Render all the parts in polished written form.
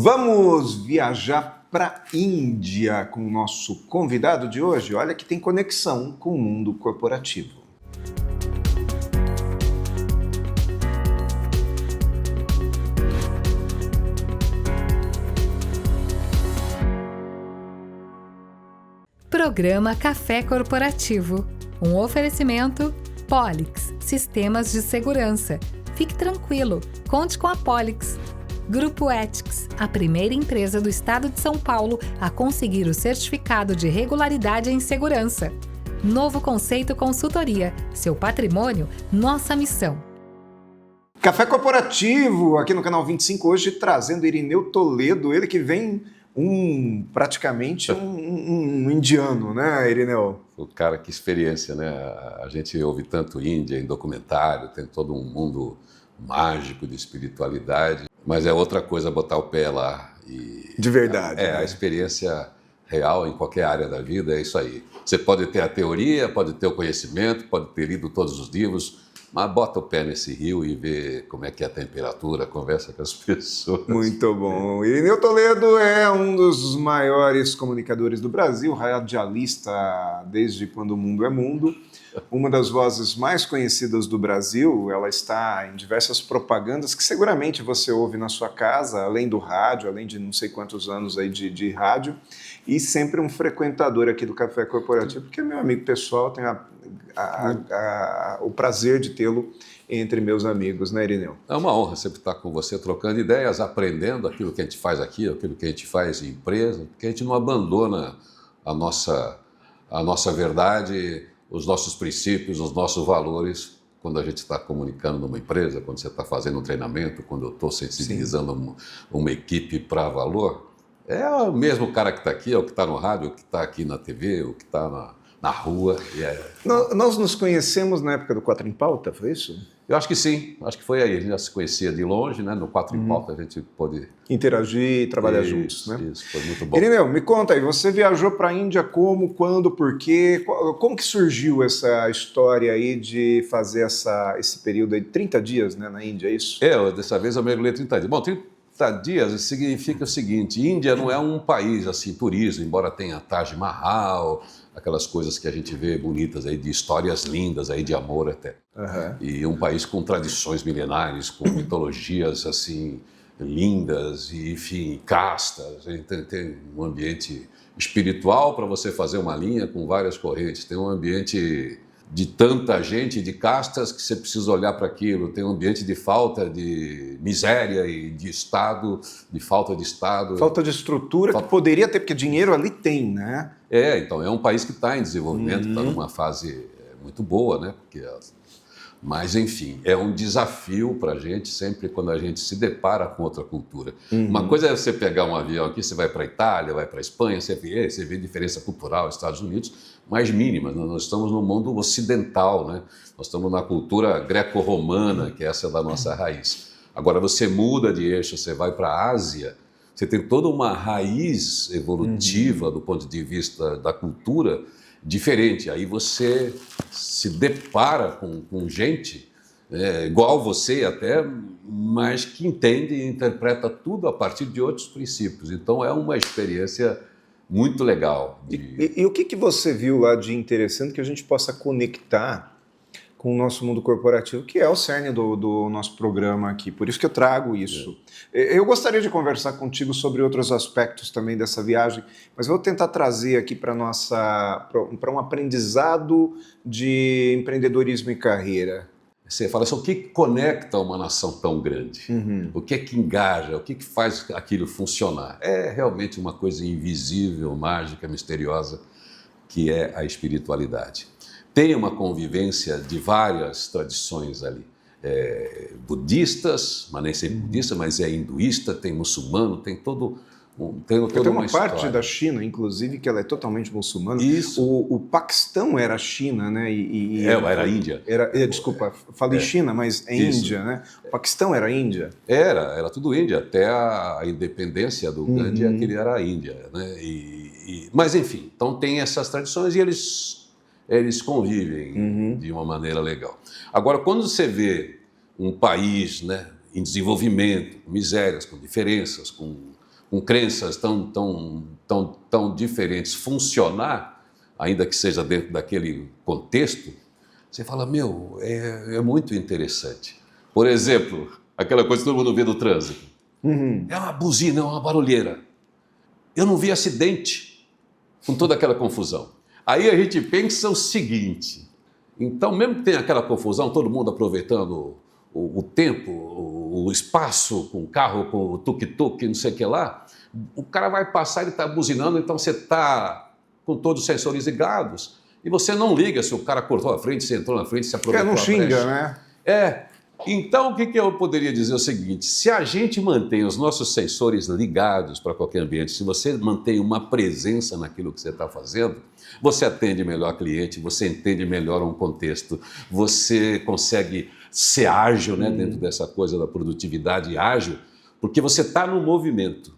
Vamos viajar para a Índia com o nosso convidado de hoje. Olha que tem conexão com o mundo corporativo. Programa Café Corporativo. Um oferecimento Polix, Sistemas de Segurança. Fique tranquilo, conte com a Polix. Grupo Ethics, a primeira empresa do estado de São Paulo a conseguir o certificado de regularidade em segurança. Novo Conceito Consultoria, seu patrimônio, nossa missão. Café Corporativo, aqui no Canal 25, hoje trazendo Irineu Toledo, ele que vem praticamente um indiano, né, Irineu? O cara, que experiência, né? A gente ouve tanto Índia em documentário, tem todo um mundo mágico de espiritualidade, mas é outra coisa botar o pé lá. De verdade. A experiência real em qualquer área da vida é isso aí. Você pode ter a teoria, pode ter o conhecimento, pode ter lido todos os livros, mas bota o pé nesse rio e vê como é que é a temperatura, conversa com as pessoas. Muito bom. Irineu Toledo é um dos maiores comunicadores do Brasil, radialista desde quando o mundo é mundo. Uma das vozes mais conhecidas do Brasil, ela está em diversas propagandas que seguramente você ouve na sua casa, além do rádio, além de não sei quantos anos aí de rádio, e sempre um frequentador aqui do Café Corporativo, porque é meu amigo pessoal, tenho o prazer de tê-lo entre meus amigos, né, Irineu? É uma honra sempre estar com você, trocando ideias, aprendendo aquilo que a gente faz aqui, aquilo que a gente faz em empresa, porque a gente não abandona a nossa verdade, os nossos princípios, os nossos valores, quando a gente está comunicando numa empresa, quando você está fazendo um treinamento, quando eu estou sensibilizando uma equipe para valor. É o mesmo cara que está aqui, é o que está no rádio, o que está aqui na TV, o que está na rua. Nós nos conhecemos na época do Quatro em Pauta, foi isso? Eu acho que sim, acho que foi aí. A gente já se conhecia de longe, né? No Quatro em Pauta a gente pôde interagir e trabalhar juntos, né? Isso, foi muito bom. Irineu, me conta aí, você viajou para a Índia como, quando, por quê? Como que surgiu essa história aí de fazer esse período aí de 30 dias, né, na Índia, é isso? Dessa vez eu mergulhei 30 dias. Bom, 30 dias significa o seguinte: Índia não é um país assim turismo, embora tenha Taj Mahal, aquelas coisas que a gente vê bonitas aí, de histórias lindas aí de amor até. E um país com tradições milenares, com mitologias assim lindas e, enfim, castas. Tem um ambiente espiritual para você fazer uma linha com várias correntes. Tem um ambiente de tanta gente, de castas, que você precisa olhar para aquilo. Tem um ambiente de falta de miséria e de Estado, de falta de Estado. Falta de estrutura, que poderia ter, porque dinheiro ali tem, né? Então, é um país que está em desenvolvimento, está numa fase muito boa, né? Mas, enfim, é um desafio para a gente sempre quando a gente se depara com outra cultura. Uma coisa é você pegar um avião aqui, você vai para a Itália, vai para a Espanha, você vê diferença cultural, Estados Unidos, mais mínima. Nós estamos no mundo ocidental, né? Nós estamos na cultura greco-romana, que essa é da nossa raiz. Agora, você muda de eixo, você vai para a Ásia, você tem toda uma raiz evolutiva do ponto de vista da cultura diferente. Aí você se depara com gente igual você até, mas que entende e interpreta tudo a partir de outros princípios. Então é uma experiência muito legal. E o que você viu lá de interessante que a gente possa conectar com o nosso mundo corporativo, que é o cerne do nosso programa aqui, por isso que eu trago isso. Eu gostaria de conversar contigo sobre outros aspectos também dessa viagem, mas vou tentar trazer aqui para um aprendizado de empreendedorismo e carreira. Você fala assim, o que conecta uma nação tão grande? O que é que engaja? O que faz aquilo funcionar? É realmente uma coisa invisível, mágica, misteriosa, que é a espiritualidade. Tem uma convivência de várias tradições ali. Budistas, mas nem sempre budista, mas é hinduísta, tem muçulmano, tem toda tem uma parte história da China, inclusive, que ela é totalmente muçulmana. Isso. O Paquistão era China, né? Era a Índia. Desculpa, falei China, mas é Índia, né? O Paquistão era Índia? Era tudo Índia, até a independência do Gandhi, aquele era a Índia, né? Mas, enfim, então tem essas tradições e eles convivem de uma maneira legal. Agora, quando você vê um país, né, em desenvolvimento, com misérias, com diferenças, com com crenças tão diferentes funcionar, ainda que seja dentro daquele contexto, você fala, é muito interessante. Por exemplo, aquela coisa que todo mundo vê no trânsito. É uma buzina, é uma barulheira. Eu não vi acidente com toda aquela confusão. Aí a gente pensa o seguinte, então mesmo que tenha aquela confusão, todo mundo aproveitando o tempo, o espaço, com o carro, com o tuk-tuk, não sei o que lá, o cara vai passar, ele está buzinando, então você está com todos os sensores ligados e você não liga se o cara cortou a frente, se entrou na frente, se aproveitou não a xinga, brecha. né? Então o que eu poderia dizer é o seguinte, se a gente mantém os nossos sensores ligados para qualquer ambiente, se você mantém uma presença naquilo que você está fazendo, você atende melhor cliente, você entende melhor um contexto, você consegue ser ágil, né, dentro dessa coisa da produtividade ágil, porque você está no movimento,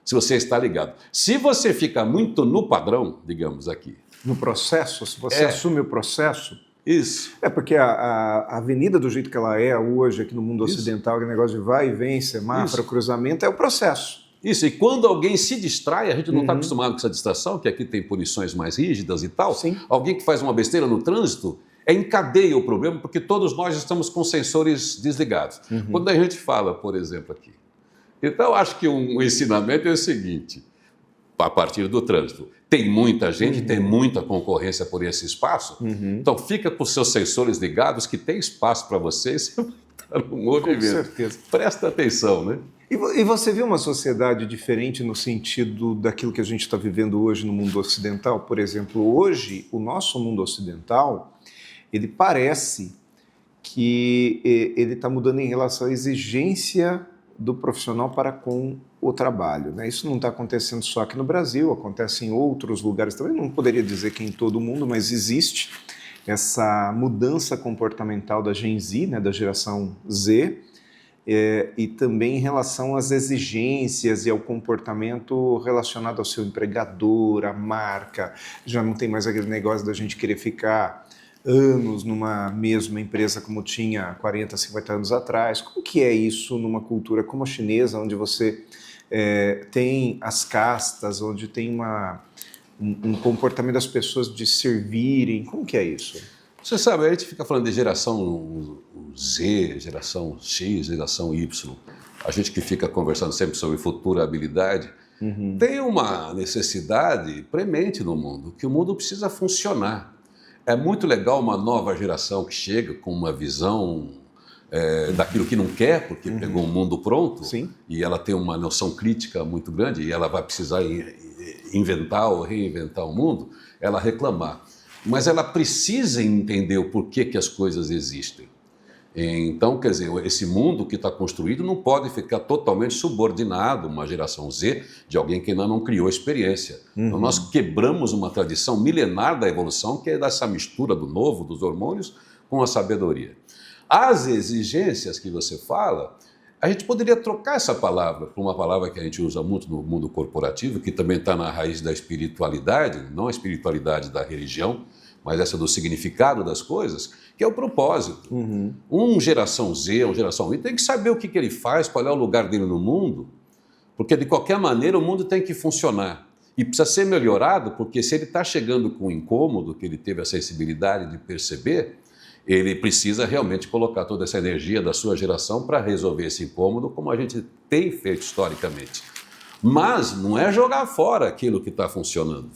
se você está ligado. Se você fica muito no padrão, digamos aqui... No processo, se você assume o processo... Isso. Porque a avenida do jeito que ela é hoje, aqui no mundo ocidental, que negócio de vai e vem, semáforo, cruzamento, é o processo. Isso, e quando alguém se distrai, a gente não está acostumado com essa distração, que aqui tem punições mais rígidas e tal. Sim. Alguém que faz uma besteira no trânsito, encadeia o problema, porque todos nós estamos com sensores desligados. Quando a gente fala, por exemplo, aqui. Então, acho que um ensinamento é o seguinte, a partir do trânsito. Tem muita gente, tem muita concorrência por esse espaço, então fica com os seus sensores ligados, que tem espaço para vocês, você vai estar no movimento. Com certeza. Presta atenção, né? E você vê uma sociedade diferente no sentido daquilo que a gente está vivendo hoje no mundo ocidental? Por exemplo, hoje, o nosso mundo ocidental, ele parece que ele está mudando em relação à exigência do profissional para com o trabalho, né? Isso não está acontecendo só aqui no Brasil, acontece em outros lugares também, não poderia dizer que em todo o mundo, mas existe essa mudança comportamental da Gen Z, né, da geração Z, e também em relação às exigências e ao comportamento relacionado ao seu empregador, à marca. Já não tem mais aquele negócio da gente querer ficar anos numa mesma empresa como tinha 40, 50 anos atrás. Como que é isso numa cultura como a chinesa, onde você tem as castas, onde tem um comportamento das pessoas de servirem? Como que é isso? Você sabe, a gente fica falando de geração Z, geração X, geração Y. A gente que fica conversando sempre sobre futurabilidade, tem uma necessidade premente no mundo, que o mundo precisa funcionar. É muito legal uma nova geração que chega com uma visão daquilo que não quer, porque pegou um mundo pronto. Sim. E ela tem uma noção crítica muito grande e ela vai precisar inventar ou reinventar o mundo, ela reclamar. Mas ela precisa entender o porquê que as coisas existem. Então, quer dizer, esse mundo que está construído não pode ficar totalmente subordinado a uma geração Z de alguém que ainda não criou experiência. Então, nós quebramos uma tradição milenar da evolução, que é dessa mistura do novo, dos hormônios, com a sabedoria. As exigências que você fala, a gente poderia trocar essa palavra por uma palavra que a gente usa muito no mundo corporativo, que também está na raiz da espiritualidade, não a espiritualidade da religião, mas essa do significado das coisas, que é o propósito. Geração Z, uma geração Y, tem que saber o que ele faz, qual é o lugar dele no mundo, porque de qualquer maneira o mundo tem que funcionar. E precisa ser melhorado, porque se ele está chegando com um incômodo, que ele teve a sensibilidade de perceber, ele precisa realmente colocar toda essa energia da sua geração para resolver esse incômodo, como a gente tem feito historicamente. Mas não é jogar fora aquilo que está funcionando.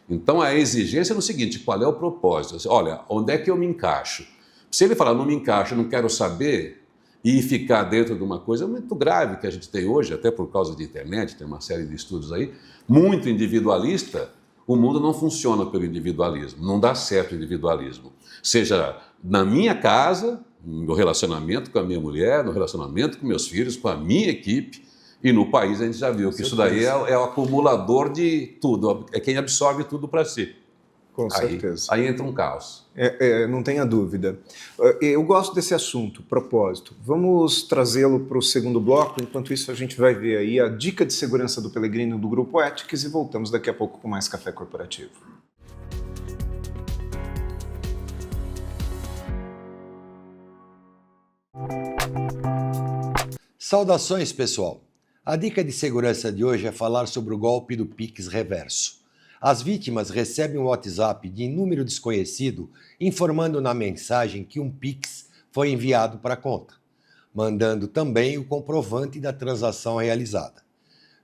Então a exigência é no seguinte, qual é o propósito? Olha, onde é que eu me encaixo? Se ele falar, não me encaixo, não quero saber, e ficar dentro de uma coisa muito grave que a gente tem hoje, até por causa de internet, tem uma série de estudos aí, muito individualista, o mundo não funciona pelo individualismo, não dá certo o individualismo. Seja na minha casa, no relacionamento com a minha mulher, no relacionamento com meus filhos, com a minha equipe, e no país a gente já viu que isso daí é o acumulador de tudo, é quem absorve tudo para si. Com certeza. Aí entra um caos. Não tenha dúvida. Eu gosto desse assunto, propósito. Vamos trazê-lo para o segundo bloco, enquanto isso a gente vai ver aí a dica de segurança do Pellegrino do Grupo Ethics e voltamos daqui a pouco com mais Café Corporativo. Saudações, pessoal! A dica de segurança de hoje é falar sobre o golpe do Pix reverso. As vítimas recebem um WhatsApp de número desconhecido informando na mensagem que um Pix foi enviado para a conta, mandando também o comprovante da transação realizada.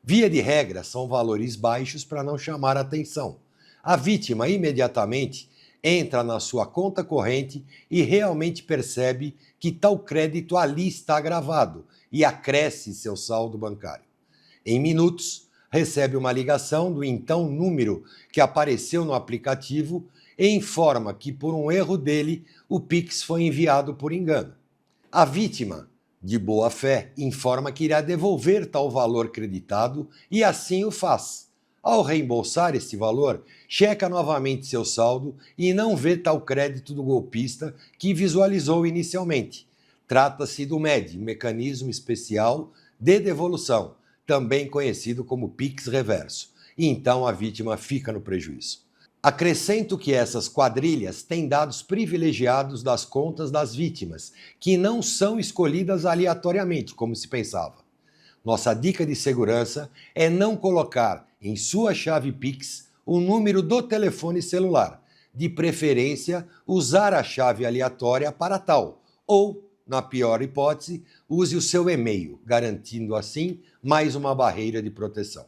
Via de regra, são valores baixos para não chamar a atenção. A vítima imediatamente entra na sua conta corrente e realmente percebe que tal crédito ali está gravado e acresce seu saldo bancário. Em minutos, recebe uma ligação do então número que apareceu no aplicativo e informa que, por um erro dele, o Pix foi enviado por engano. A vítima, de boa fé, informa que irá devolver tal valor creditado e assim o faz. Ao reembolsar esse valor, checa novamente seu saldo e não vê tal crédito do golpista que visualizou inicialmente. Trata-se do MED, Mecanismo Especial de Devolução, também conhecido como Pix reverso, e então a vítima fica no prejuízo. Acrescento que essas quadrilhas têm dados privilegiados das contas das vítimas, que não são escolhidas aleatoriamente, como se pensava. Nossa dica de segurança é não colocar em sua chave Pix o número do telefone celular, de preferência usar a chave aleatória para tal, ou, na pior hipótese, use o seu e-mail, garantindo assim mais uma barreira de proteção.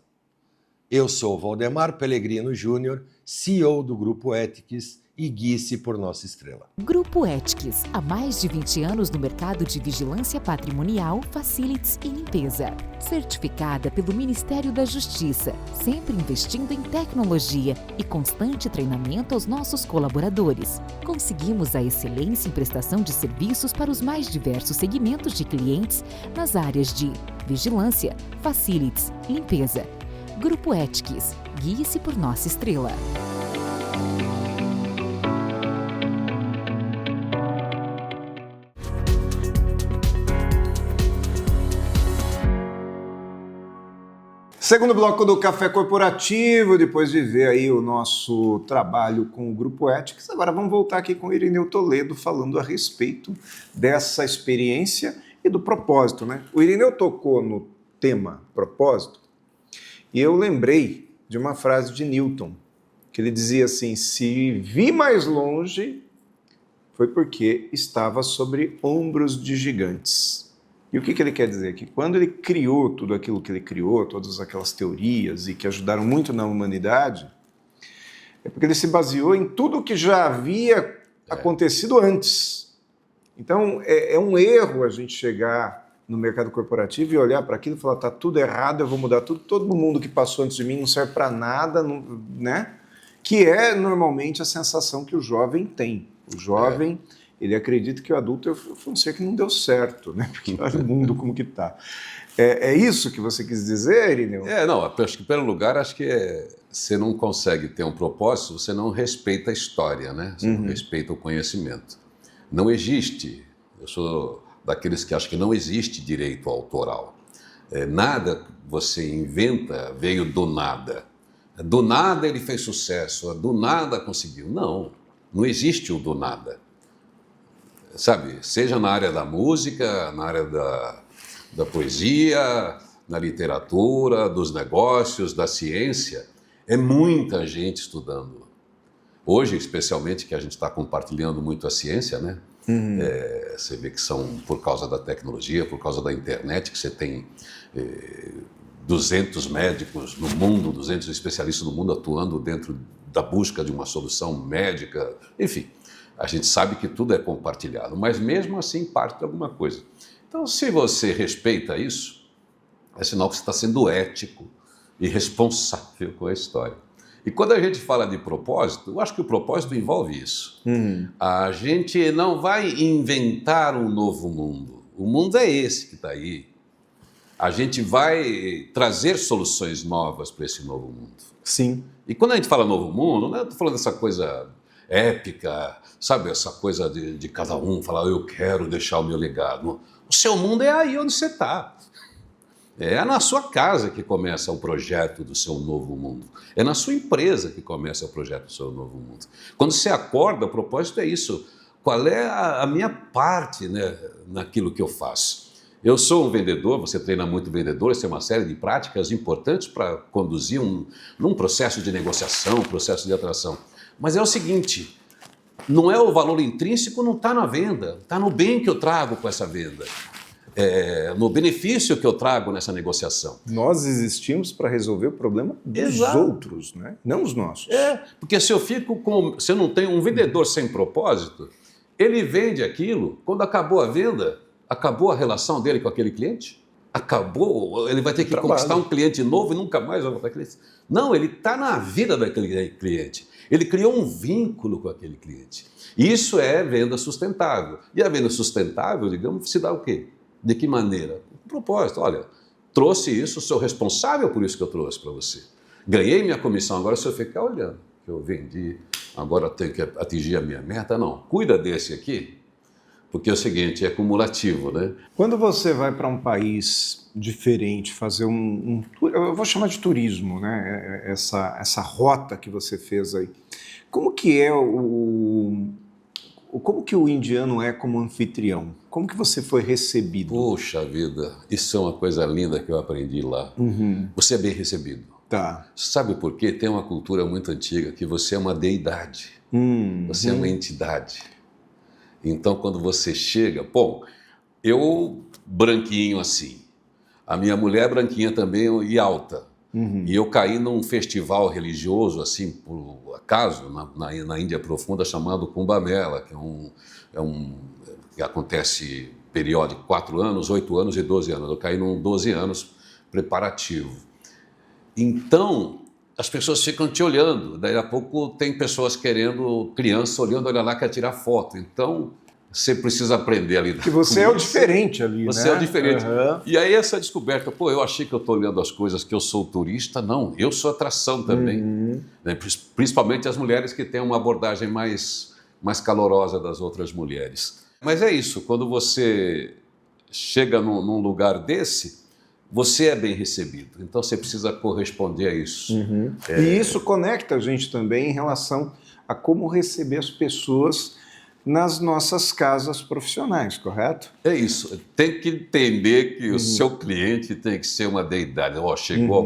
Eu sou Valdemar Pellegrino Júnior, CEO do Grupo Ethics, e guie-se por nossa estrela. Grupo Ethics, há mais de 20 anos no mercado de vigilância patrimonial, facilities e limpeza. Certificada pelo Ministério da Justiça, sempre investindo em tecnologia e constante treinamento aos nossos colaboradores. Conseguimos a excelência em prestação de serviços para os mais diversos segmentos de clientes nas áreas de vigilância, facilities, limpeza. Grupo Ethics, guie-se por nossa estrela. Segundo bloco do Café Corporativo, depois de ver aí o nosso trabalho com o Grupo Ethics, agora vamos voltar aqui com o Irineu Toledo falando a respeito dessa experiência e do propósito, né? O Irineu tocou no tema propósito e eu lembrei de uma frase de Newton, que ele dizia assim: se vi mais longe, foi porque estava sobre ombros de gigantes. E o que ele quer dizer? Que quando ele criou tudo aquilo que ele criou, todas aquelas teorias e que ajudaram muito na humanidade, é porque ele se baseou em tudo que já havia acontecido antes. Então, é um erro a gente chegar no mercado corporativo e olhar para aquilo e falar, tá tudo errado, eu vou mudar tudo, todo mundo que passou antes de mim não serve para nada, não, né? Que é normalmente a sensação que o jovem tem. O jovem... Ele acredita que o adulto foi um ser que não deu certo, né? Porque olha o mundo como que está. É isso que você quis dizer, Irineu? Não, acho que, em primeiro lugar, você não consegue ter um propósito, você não respeita a história, né? Você não respeita o conhecimento. Não existe, eu sou daqueles que acham que não existe direito autoral. Nada que você inventa veio do nada. Do nada ele fez sucesso, do nada conseguiu. Não existe o do nada. Sabe, seja na área da música, na área da poesia, na literatura, dos negócios, da ciência, é muita gente estudando. Hoje, especialmente, que a gente está compartilhando muito a ciência, né? Você vê que são por causa da tecnologia, por causa da internet, que você tem 200 médicos no mundo, 200 especialistas no mundo atuando dentro da busca de uma solução médica, enfim. A gente sabe que tudo é compartilhado, mas mesmo assim parte de alguma coisa. Então, se você respeita isso, é sinal que você está sendo ético e responsável com a história. E quando a gente fala de propósito, eu acho que o propósito envolve isso. A gente não vai inventar um novo mundo. O mundo é esse que está aí. A gente vai trazer soluções novas para esse novo mundo. Sim. E quando a gente fala novo mundo, não estou falando dessa coisa épica, sabe, essa coisa de cada um falar, eu quero deixar o meu legado. O seu mundo é aí onde você está. É na sua casa que começa o projeto do seu novo mundo. É na sua empresa que começa o projeto do seu novo mundo. Quando você acorda, o propósito é isso. Qual é a minha parte, né, naquilo que eu faço? Eu sou um vendedor, você treina muito vendedores, tem uma série de práticas importantes para conduzir num processo de negociação, processo de atração. Mas é o seguinte, não é o valor intrínseco, não está na venda, está no bem que eu trago com essa venda, no benefício que eu trago nessa negociação. Nós existimos para resolver o problema dos outros, né? Não os nossos. Porque se eu não tenho um vendedor sem propósito, ele vende aquilo, quando acabou a venda, acabou a relação dele com aquele cliente? Acabou, ele vai ter que conquistar um cliente novo e nunca mais vai voltar cliente. Não, ele está na vida daquele cliente. Ele criou um vínculo com aquele cliente. Isso é venda sustentável. E a venda sustentável, digamos, se dá o quê? De que maneira? Com propósito. Olha, trouxe isso, sou responsável por isso que eu trouxe para você. Ganhei minha comissão, agora se eu ficar olhando, que eu vendi, agora tenho que atingir a minha meta, não. Cuida desse aqui, porque é o seguinte, é cumulativo, né? Quando você vai para um país diferente, fazer eu vou chamar de turismo, né? Essa rota que você fez aí, como que é como que o indiano é como anfitrião? Como que você foi recebido? Puxa vida, isso é uma coisa linda que eu aprendi lá. Você é bem recebido. Tá. Sabe por quê? Tem uma cultura muito antiga que você é uma deidade, você é uma entidade. Então, quando você chega... Bom, eu branquinho assim, a minha mulher branquinha também e alta. E eu caí num festival religioso, assim, por acaso, na Índia Profunda, chamado Kumbh Mela, que que acontece periódico 4 anos, 8 anos e 12 anos. Eu caí num 12 anos preparativo. Então, as pessoas ficam te olhando, daí a pouco tem pessoas criança olhando, olha lá, quer tirar foto. Então, você precisa aprender ali. Porque você é o diferente ali, você né? É o diferente. E aí essa descoberta, eu achei que eu estou olhando as coisas que eu sou turista, não, eu sou atração também. Né? Principalmente as mulheres que têm uma abordagem mais calorosa das outras mulheres. Mas é isso, quando você chega num lugar desse, você é bem recebido, então você precisa corresponder a isso. E isso conecta a gente também em relação a como receber as pessoas nas nossas casas profissionais, correto? É isso, tem que entender que o seu cliente tem que ser uma deidade. Chegou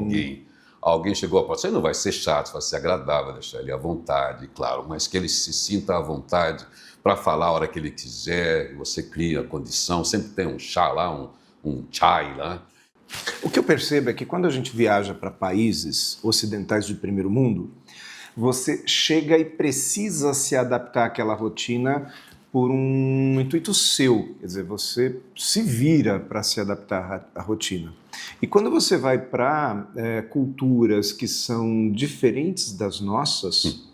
alguém chegou à porta, você não vai ser chato, vai ser agradável, deixar ele à vontade, claro, mas que ele se sinta à vontade para falar a hora que ele quiser, você cria a condição, sempre tem um chá lá, um chai lá. O que eu percebo é que quando a gente viaja para países ocidentais de primeiro mundo, você chega e precisa se adaptar àquela rotina por um intuito seu, quer dizer, você se vira para se adaptar à rotina. E quando você vai para culturas que são diferentes das nossas,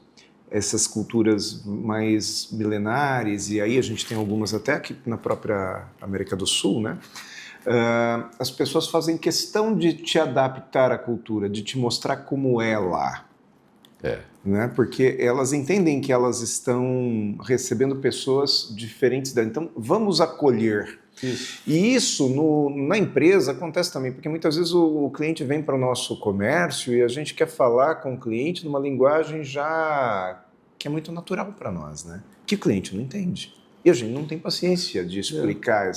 essas culturas mais milenares, e aí a gente tem algumas até aqui na própria América do Sul, né? As pessoas fazem questão de te adaptar à cultura, de te mostrar como é lá. Né? Porque elas entendem que elas estão recebendo pessoas diferentes dela. Então, vamos acolher. Isso. E isso na empresa acontece também, porque muitas vezes o cliente vem para o nosso comércio e a gente quer falar com o cliente numa linguagem já que é muito natural para nós, né? Que o cliente não entende. E a gente não tem paciência de explicar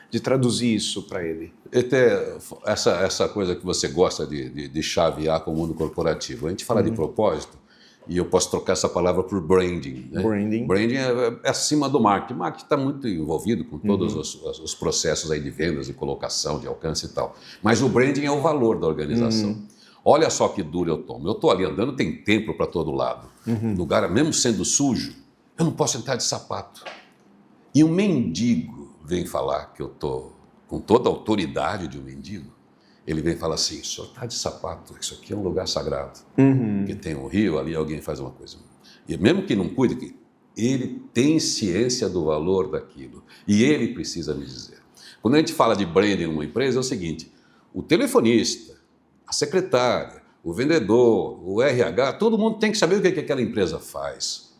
de traduzir isso para ele. Até essa coisa que você gosta de chavear com o mundo corporativo. A gente fala de propósito, e eu posso trocar essa palavra por branding. Né? Branding é acima do marketing. O marketing está muito envolvido com todos os processos aí de vendas, de colocação, de alcance e tal. Mas o branding é o valor da organização. Olha só que duro eu tomo. Eu estou ali andando, tem templo para todo lado. Lugar, mesmo sendo sujo, eu não posso entrar de sapato. E um mendigo vem falar que eu estou com toda a autoridade de um mendigo. Ele vem falar assim, o senhor está de sapato, isso aqui é um lugar sagrado. Porque tem um rio, ali alguém faz uma coisa. E mesmo que não cuide, ele tem ciência do valor daquilo. E ele precisa me dizer. Quando a gente fala de branding numa empresa, é o seguinte, o telefonista, a secretária, o vendedor, o RH, todo mundo tem que saber o que aquela empresa faz.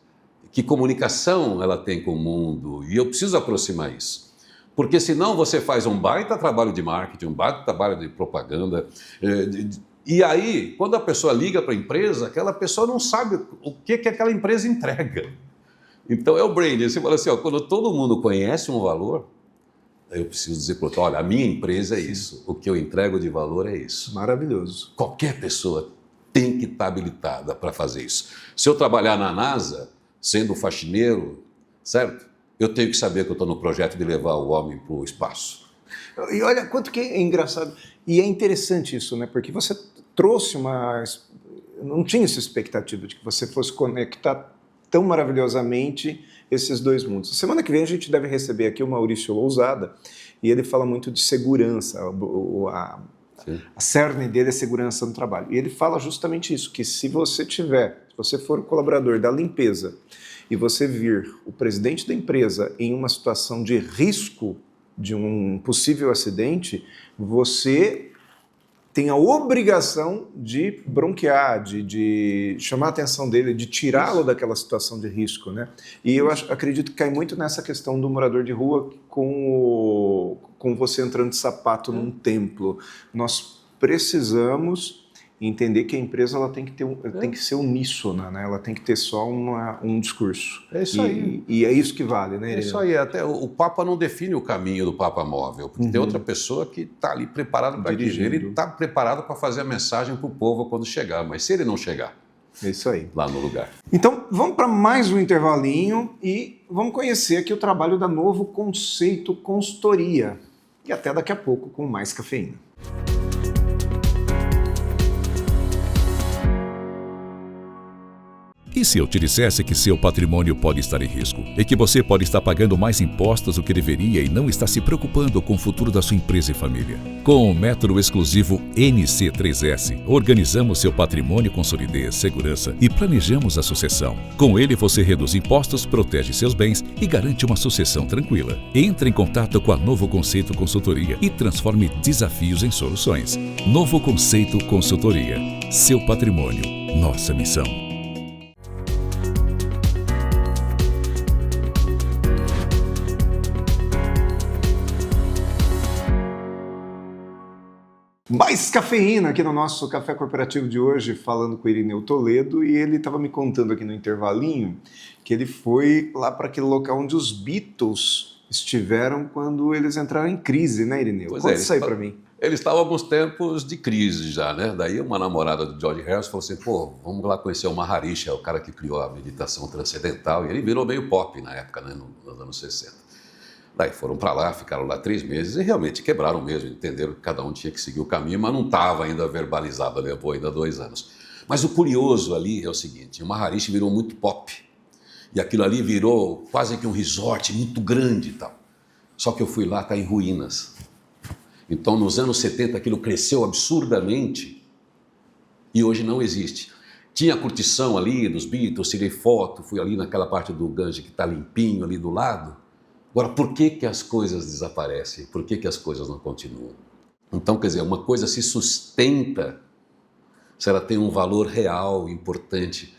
Que comunicação ela tem com o mundo. E eu preciso aproximar isso. Porque senão você faz um baita trabalho de marketing, um baita trabalho de propaganda. E aí, quando a pessoa liga para a empresa, aquela pessoa não sabe o que aquela empresa entrega. Então é o branding. Você fala assim, quando todo mundo conhece um valor, eu preciso dizer para o outro, olha, a minha empresa é isso, o que eu entrego de valor é isso. Maravilhoso. Qualquer pessoa tem que estar habilitada para fazer isso. Se eu trabalhar na NASA, sendo faxineiro, certo? Eu tenho que saber que eu estou no projeto de levar o homem para o espaço. E olha quanto que é engraçado. E é interessante isso, né? Porque você trouxe uma... Não tinha essa expectativa de que você fosse conectar tão maravilhosamente esses dois mundos. Semana que vem a gente deve receber aqui o Maurício Lousada e ele fala muito de segurança. A cerne dele é segurança no trabalho. E ele fala justamente isso, que se você for colaborador da limpeza e você vir o presidente da empresa em uma situação de risco de um possível acidente, você tem a obrigação de bronquear, de chamar a atenção dele, de tirá-lo daquela situação de risco, né? E eu acredito que cai muito nessa questão do morador de rua com você entrando de sapato num templo. Nós precisamos entender que a empresa ela tem que ser uníssona, né? Ela tem que ter só um discurso. É isso aí. E é isso que vale, né, Irineu? É isso aí. Até o Papa não define o caminho do Papa móvel, porque tem outra pessoa que está ali preparada para aquilo. Ele está preparado para fazer a mensagem para o povo quando chegar, mas se ele não chegar, é isso aí. Lá no lugar. Então, vamos para mais um intervalinho e vamos conhecer aqui o trabalho da Novo Conceito Consultoria. E até daqui a pouco com mais cafeína. E se eu te dissesse que seu patrimônio pode estar em risco e que você pode estar pagando mais impostos do que deveria e não está se preocupando com o futuro da sua empresa e família? Com o método exclusivo NC3S, organizamos seu patrimônio com solidez, segurança e planejamos a sucessão. Com ele, você reduz impostos, protege seus bens e garante uma sucessão tranquila. Entre em contato com a Novo Conceito Consultoria e transforme desafios em soluções. Novo Conceito Consultoria. Seu patrimônio, nossa missão. Mais cafeína aqui no nosso Café Corporativo de hoje, falando com o Irineu Toledo, e ele estava me contando aqui no intervalinho que ele foi lá para aquele local onde os Beatles estiveram quando eles entraram em crise, né, Irineu? Conta isso aí para mim. Eles estavam há alguns tempos de crise já, né? Daí uma namorada do George Harrison falou assim, pô, vamos lá conhecer o Maharishi, é o cara que criou a meditação transcendental, e ele virou meio pop na época, né, nos anos 60. Daí foram para lá, ficaram lá 3 meses e realmente quebraram mesmo, entenderam que cada um tinha que seguir o caminho, mas não estava ainda verbalizado, levou ainda 2 anos. Mas o curioso ali é o seguinte, o Maharishi virou muito pop, e aquilo ali virou quase que um resort muito grande e tal. Só que eu fui lá, está em ruínas. Então nos anos 70 aquilo cresceu absurdamente e hoje não existe. Tinha a curtição ali dos Beatles, tirei foto, fui ali naquela parte do Ganges que está limpinho ali do lado. Agora, por que as coisas desaparecem? Por que as coisas não continuam? Então, quer dizer, uma coisa se sustenta se ela tem um valor real, importante.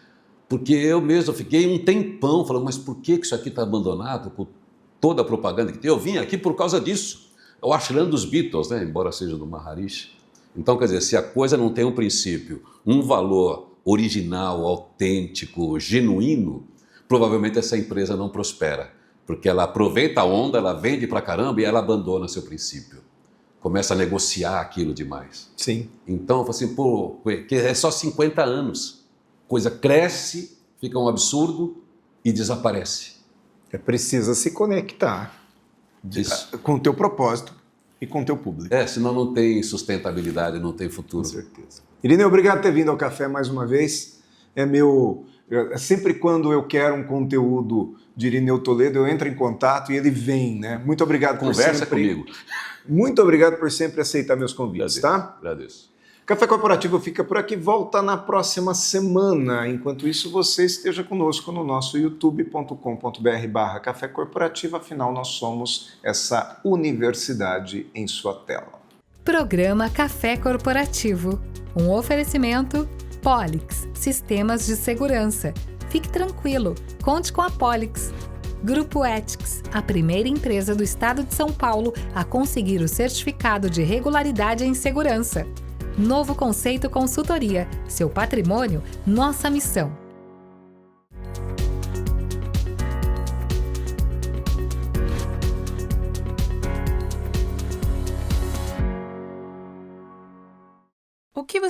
Porque eu mesmo fiquei um tempão falando, mas por que isso aqui está abandonado? Por toda a propaganda que tem. Eu vim aqui por causa disso. É o ashram dos Beatles, né? Embora seja do Maharishi. Então, quer dizer, se a coisa não tem um princípio, um valor original, autêntico, genuíno, provavelmente essa empresa não prospera. Porque ela aproveita a onda, ela vende pra caramba e ela abandona seu princípio. Começa a negociar aquilo demais. Sim. Então, eu falo assim, pô, que é só 50 anos. Coisa cresce, fica um absurdo e desaparece. Precisa se conectar com o teu propósito e com o teu público. Senão não tem sustentabilidade, não tem futuro. Com certeza. Irineu, obrigado por ter vindo ao café mais uma vez. Sempre quando eu quero um conteúdo de Irineu Toledo, eu entro em contato e ele vem, né? Muito obrigado por sempre... Conversa comigo. Muito obrigado por sempre aceitar meus convites, tá? Agradeço. Café Corporativo fica por aqui, volta na próxima semana. Enquanto isso, você esteja conosco no nosso youtube.com.br/Café Corporativo, afinal nós somos essa universidade em sua tela. Programa Café Corporativo, um oferecimento Polix, Sistemas de Segurança. Fique tranquilo, conte com a Polix. Grupo Ethics, a primeira empresa do estado de São Paulo a conseguir o certificado de regularidade em segurança. Novo Conceito Consultoria, seu patrimônio, nossa missão.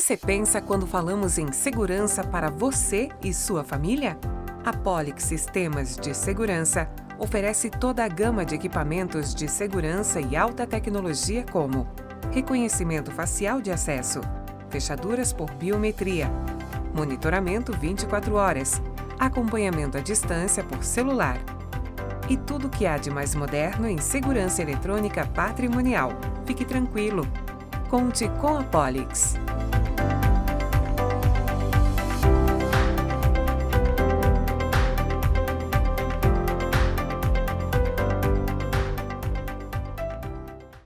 você pensa quando falamos em segurança para você e sua família? A Polix Sistemas de Segurança oferece toda a gama de equipamentos de segurança e alta tecnologia como reconhecimento facial de acesso, fechaduras por biometria, monitoramento 24 horas, acompanhamento à distância por celular e tudo o que há de mais moderno em segurança eletrônica patrimonial. Fique tranquilo. Conte com a Polix.